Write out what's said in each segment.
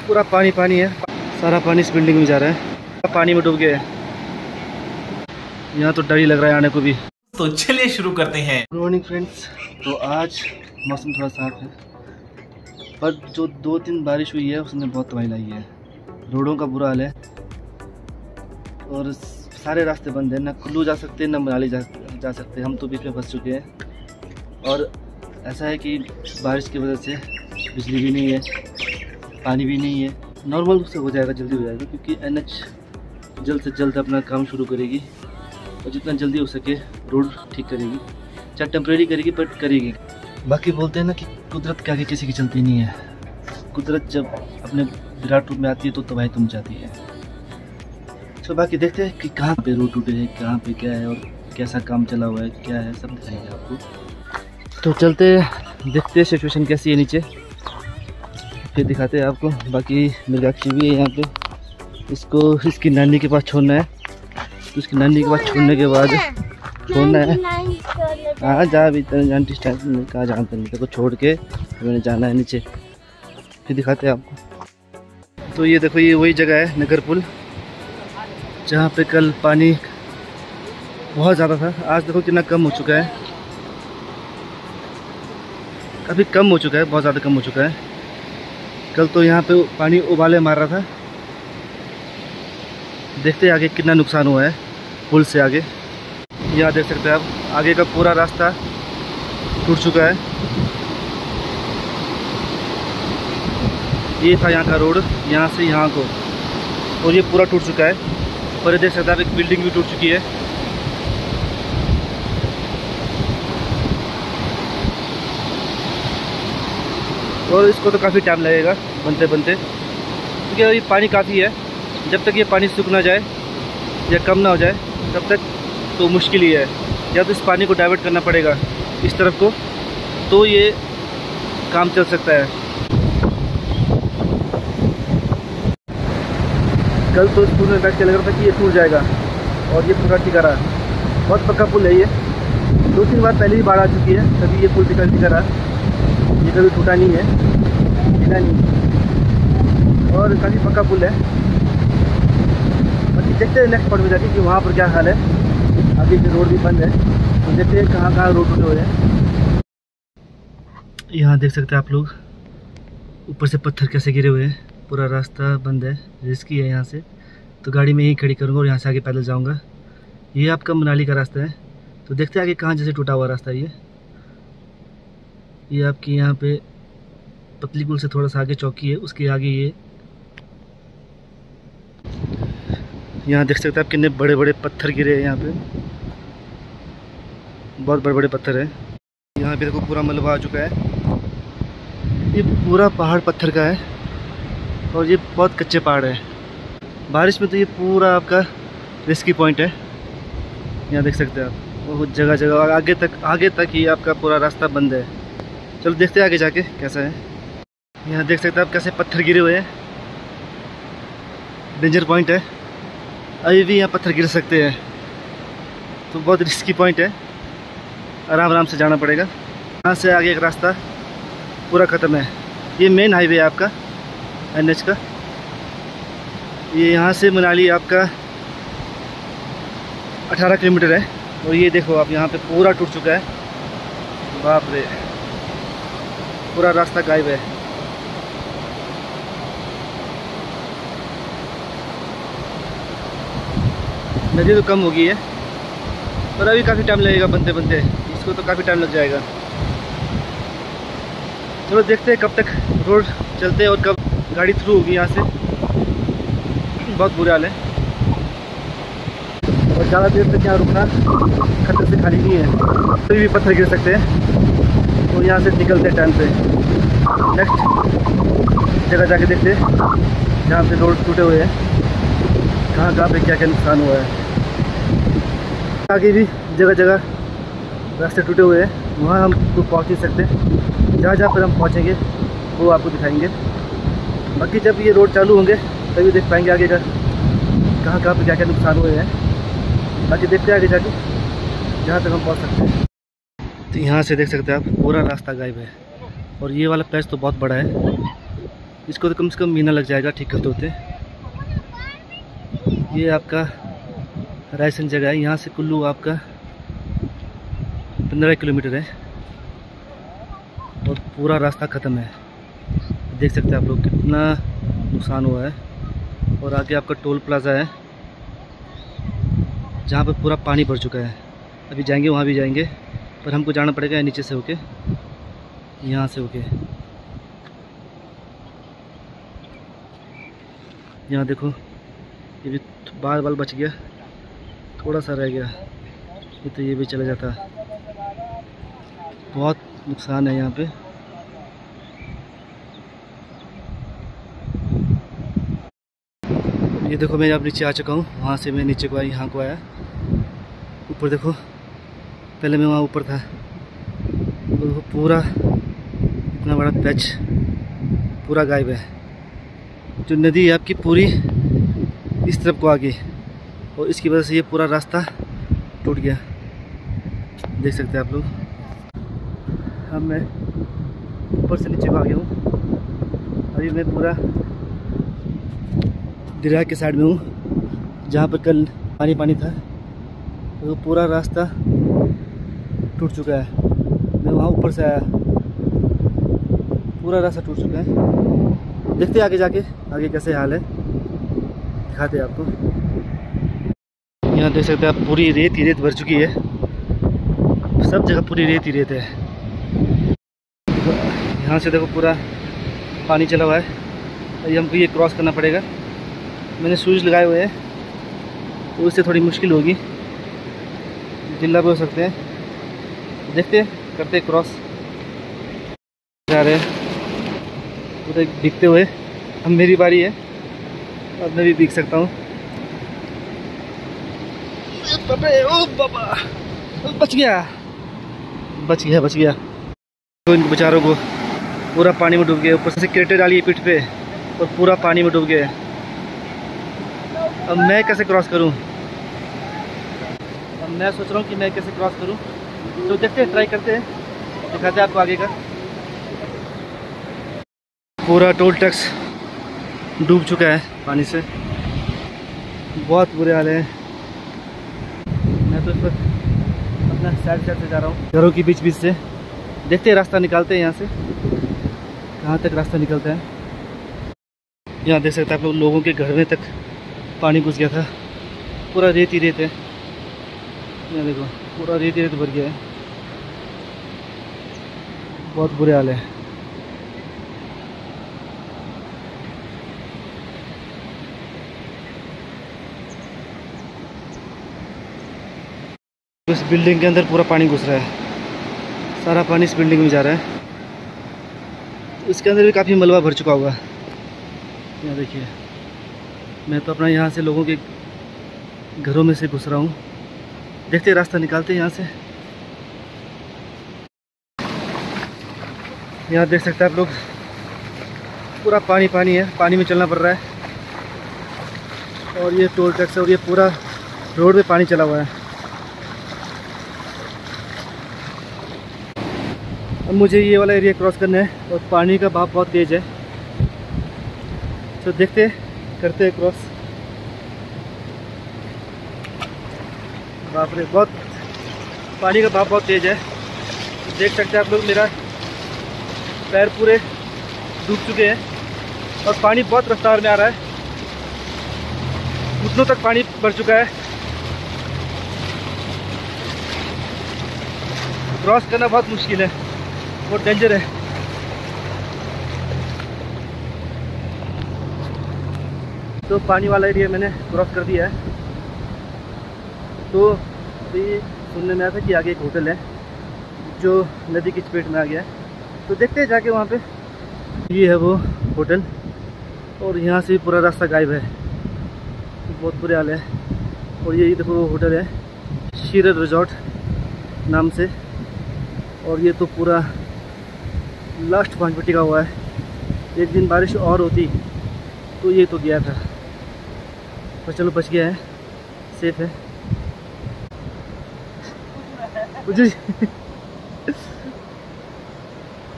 पूरा पानी पानी है, सारा पानी इस बिल्डिंग में जा रहा है, पानी में डूब गया है। यहाँ तो डर ही लग रहा है आने को भी। तो चलिए शुरू करते हैं। Good morning friends. तो आज मौसम थोड़ा साफ है, पर जो 2-3 बारिश हुई है उसने बहुत तबाही लाई है। रोडों का बुरा हाल है और सारे रास्ते बंद हैं, ना कुल्लू जा सकते ना मनाली जा सकते। हम तो बीच में फंस चुके हैं और ऐसा है कि बारिश की वजह से बिजली भी नहीं है, पानी भी नहीं है। नॉर्मल से हो जाएगा, जल्दी हो जाएगा, क्योंकि NH जल्द से जल्द अपना काम शुरू करेगी और जितना जल्दी हो सके रोड ठीक करेगी, चाहे टेम्प्रेरी करेगी पर करेगी। बाकी बोलते हैं ना कि कुदरत के आगे किसी की चलती नहीं है। कुदरत जब अपने विराट रूप में आती है तो तबाही तुम जाती है। तो बाकी देखते हैं कि कहाँ पे रोड टूटे हैं, कहाँ पे क्या है और कैसा काम चला हुआ है, क्या है, सब दिखाएंगे आपको। तो चलते देखते हैं सिचुएशन कैसी है नीचे, फिर दिखाते हैं आपको। बाकी मृगाक्षी भी है यहाँ पे, इसको इसकी नानी के पास छोड़ना है। तो उसकी नानी के पास छोड़ने के बाद छोड़ना है, हाँ जा अभी आंटी स्टाइल कहाँ जानते नहीं को छोड़ के मैंने जाना है नीचे, फिर दिखाते हैं आपको। तो ये देखो, ये वही जगह है नगर पुल जहाँ पे कल पानी बहुत ज़्यादा था। आज देखो कितना कम हो चुका है, काफ़ी कम हो चुका है, बहुत ज़्यादा कम हो चुका है। कल तो यहाँ पे पानी उबाले मार रहा था। देखते हैं आगे कितना नुकसान हुआ है पुल से आगे। यहाँ देख सकते हैं आप, आगे का पूरा रास्ता टूट चुका है। ये था यहाँ का रोड, यहाँ से यहाँ को, और ये पूरा टूट चुका है। और ये देख सकते हैं आप, एक बिल्डिंग भी टूट चुकी है। और इसको तो काफ़ी टाइम लगेगा बनते बनते, क्योंकि अभी पानी काफ़ी है। जब तक ये पानी सूख ना जाए या कम ना हो जाए तब तक तो मुश्किल ही है। या तो इस पानी को डाइवर्ट करना पड़ेगा इस तरफ को, तो ये काम चल सकता है। कल तो स्कूल में बैठ के लग रहा था कि ये टूट जाएगा और ये पूरा टिका रहा। बहुत पक्का पुल है ये, 2-3 बार पहले ही बाढ़ आ चुकी है, तभी ये पुल टिका रहा। ये कभी टूटा नहीं है, हिला नहीं, और काफ़ी पक्का पुल है। बाकी देखते हैं नेक्स्ट पॉइंट में जाके कि वहाँ पर क्या हाल है। अभी भी रोड भी बंद है, तो देखते हैं कहाँ कहाँ रोड टूटे हुए हैं। यहाँ देख सकते हैं आप लोग, ऊपर से पत्थर कैसे गिरे हुए हैं। पूरा रास्ता बंद है, रिस्की है यहाँ से, तो गाड़ी में यहीं खड़ी करूँगा और यहाँ से आगे पैदल जाऊँगा। ये आपका मनाली का रास्ता है। तो देखते हैं आगे कहाँ जैसे टूटा हुआ रास्ता है ये आपकी यहाँ पे पतली पुल से थोड़ा सा आगे चौकी है, उसके आगे ये यहाँ देख सकते हैं आप कितने बड़े बड़े पत्थर गिरे हैं। यहाँ पे बहुत बड़े बड़े पत्थर है। यहाँ पे देखो पूरा मलबा आ चुका है। ये पूरा पहाड़ पत्थर का है और ये बहुत कच्चे पहाड़ है। बारिश में तो ये पूरा आपका रिस्की पॉइंट है। यहाँ देख सकते हैं आप, बहुत जगह जगह आगे तक ही आपका पूरा रास्ता बंद है। चलो देखते हैं आगे जाके कैसा है। यहाँ देख सकते हैं आप कैसे पत्थर गिरे हुए हैं, डेंजर पॉइंट है। अभी भी यहाँ पत्थर गिर सकते हैं, तो बहुत रिस्की पॉइंट है। आराम आराम से जाना पड़ेगा। यहाँ से आगे एक रास्ता पूरा ख़त्म है। ये मेन हाईवे है आपका NH का। ये यहाँ से मनाली आपका 18 किलोमीटर है। और ये देखो आप, यहाँ पे पूरा टूट चुका है। बाप रे, पूरा रास्ता गायब है। नदी तो कम हो गई है, पर अभी काफ़ी टाइम लगेगा बनते बनते, इसको तो काफ़ी टाइम लग जाएगा। चलो देखते हैं कब तक रोड चलते हैं और कब गाड़ी थ्रू होगी यहाँ से। बहुत बुरा हाल है और ज़्यादा देर तक यहाँ रुकना खतरे से खाली नहीं है, कभी भी पत्थर गिर सकते हैं। तो यहाँ से निकलते हैं टाइम पे, नेक्स्ट जगह जाके देखते हैं जहाँ पे रोड टूटे हुए हैं, कहाँ कहाँ पे क्या क्या नुकसान हुआ है। आगे भी जगह जगह रास्ते टूटे हुए हैं, वहाँ हम तो पहुँच नहीं सकते। जहाँ जहाँ पर हम पहुँचेंगे वो आपको दिखाएंगे। बाकी जब ये रोड चालू होंगे तभी देख पाएंगे आगे का कहाँ कहाँ पे क्या क्या नुकसान हुए हैं। बाकी देखते हैं आगे जाके जहाँ तक हम पहुँच सकते हैं। तो यहाँ से देख सकते हैं आप पूरा रास्ता गायब है और ये वाला पैच तो बहुत बड़ा है। इसको तो कम से कम महीना लग जाएगा ठीक करते होते। ये आपका रायसन जगह है, यहाँ से कुल्लू आपका 15 किलोमीटर है और पूरा रास्ता ख़त्म है। देख सकते हैं आप लोग कितना नुकसान हुआ है। और आगे आपका टोल प्लाज़ा है जहाँ पर पूरा पानी भर चुका है। अभी जाएंगे, वहाँ भी जाएंगे, पर हमको जाना पड़ेगा नीचे से होके, यहाँ से होके। यहाँ देखो ये भी बाल बच गया, थोड़ा सा रह गया, ये तो ये भी चला जाता। बहुत नुकसान है यहाँ पे। ये देखो मैं अब नीचे आ चुका हूँ, वहाँ से मैं नीचे को आया, यहाँ को आया। ऊपर देखो, पहले मैं वहाँ ऊपर था, तो पूरा इतना बड़ा पैच पूरा गायब है। जो नदी है आपकी पूरी इस तरफ को आ गई और इसकी वजह से ये पूरा रास्ता टूट गया। देख सकते हैं आप लोग। अब मैं ऊपर से नीचे को आ गया हूँ। अभी मैं पूरा दरिया के साइड में हूँ जहाँ पर कल पानी था, तो पूरा रास्ता टूट चुका है। मैं वहाँ ऊपर से आया, पूरा रास्ता टूट चुका है। देखते हैं आगे जाके आगे कैसे हाल है, दिखाते हैं आपको। यहाँ देख सकते हैं आप, पूरी रेत ही रेत भर चुकी है, सब जगह पूरी रेत ही रेत है। यहाँ से देखो पूरा पानी चला हुआ है, ये हमको ये क्रॉस करना पड़ेगा। मैंने शूज़ लगाए हुए हैं तो उससे थोड़ी मुश्किल होगी, ढीला भी हो सकते हैं। देखते हैं, करते क्रॉस। जा रहे हैं पूरे भीगते हुए। अब मेरी बारी है, अब मैं भी भीग सकता हूँ। ओ बाबा, बच गया। तो इन बेचारों को पूरा पानी में डूब गए, ऊपर से क्रेटे डाली पीठ पे और पूरा पानी में डूब गए। अब मैं कैसे क्रॉस करूं? अब मैं सोच रहा हूं कि मैं कैसे क्रॉस करूं, तो देखते हैं, ट्राई करते हैं, दिखाते हैं आपको आगे का। पूरा टोल टैक्स डूब चुका है पानी से, बहुत बुरे हाल है। मैं तो इस वक्त अपना साइड से जा रहा हूँ, घरों के बीच से। देखते हैं रास्ता निकालते हैं यहाँ से, कहाँ तक रास्ता निकलता है। यहाँ देख सकते हैं आप लोग, लोगों के घर में तक पानी घुस गया था, पूरा रेत ही रेत है। यहाँ देखो पूरा रेत ही रेत भर गया है, बहुत बुरे हाल है। इस बिल्डिंग के अंदर पूरा पानी घुस रहा है, सारा पानी इस बिल्डिंग में जा रहा है। इसके अंदर भी काफ़ी मलबा भर चुका होगा। यहाँ देखिए, मैं तो अपना यहाँ से लोगों के घरों में से घुस रहा हूँ। देखते हैं रास्ता निकालते हैं यहाँ से। यहाँ देख सकते हैं आप लोग, पूरा पानी है, पानी में चलना पड़ रहा है। और ये टोल टैक्स और ये पूरा रोड पे पानी चला हुआ है। अब मुझे ये वाला एरिया क्रॉस करना है और पानी का बहाव बहुत तेज़ है, तो देखते हैं, करते हैं क्रॉस। बाप रे, बहुत पानी का बहाव बहुत तेज़ है। देख सकते हैं आप लोग, मेरा पैर पूरे डूब चुके हैं और पानी बहुत रफ्तार में आ रहा है, घुटनों तक पानी भर चुका है। क्रॉस करना बहुत मुश्किल है, बहुत डेंजर है। तो पानी वाला एरिया मैंने क्रॉस कर दिया है। तो अभी सुनने में आया था कि आगे एक होटल है जो नदी की चपेट में आ गया है, तो देखते हैं जाके वहाँ पे। ये है वो होटल और यहाँ से पूरा रास्ता गायब है, बहुत बुरे हाल है। और ये देखो वो होटल है, शीरर रिजॉर्ट नाम से। और ये तो पूरा लास्ट पाँच पे टिका हुआ है। एक दिन बारिश और होती तो ये तो गया था, पर चलो बच गया है, सेफ है।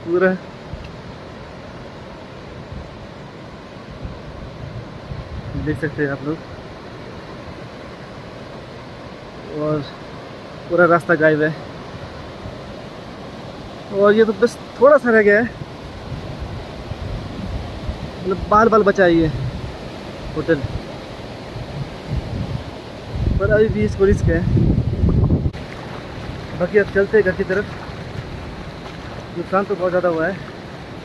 पूरा देख सकते हैं आप लोग, और पूरा रास्ता गायब है। और ये तो बस थोड़ा सा रह गया है, मतलब बाल बाल बचा है ये होटल, पर अभी भी इसको रिस्क है। बाकी अब चलते हैं घर की तरफ। नुकसान तो बहुत ज़्यादा हुआ है,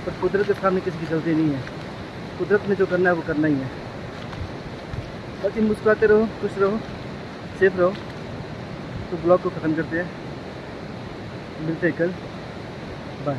पर कुदरत के सामने किसी की गलती नहीं है। कुदरत ने जो करना है वो करना ही है। बाकी मुस्कुराते रहो, खुश रहो, सेफ रहो। तो ब्लॉग को ख़त्म करते हैं, मिलते हैं कल, बाय।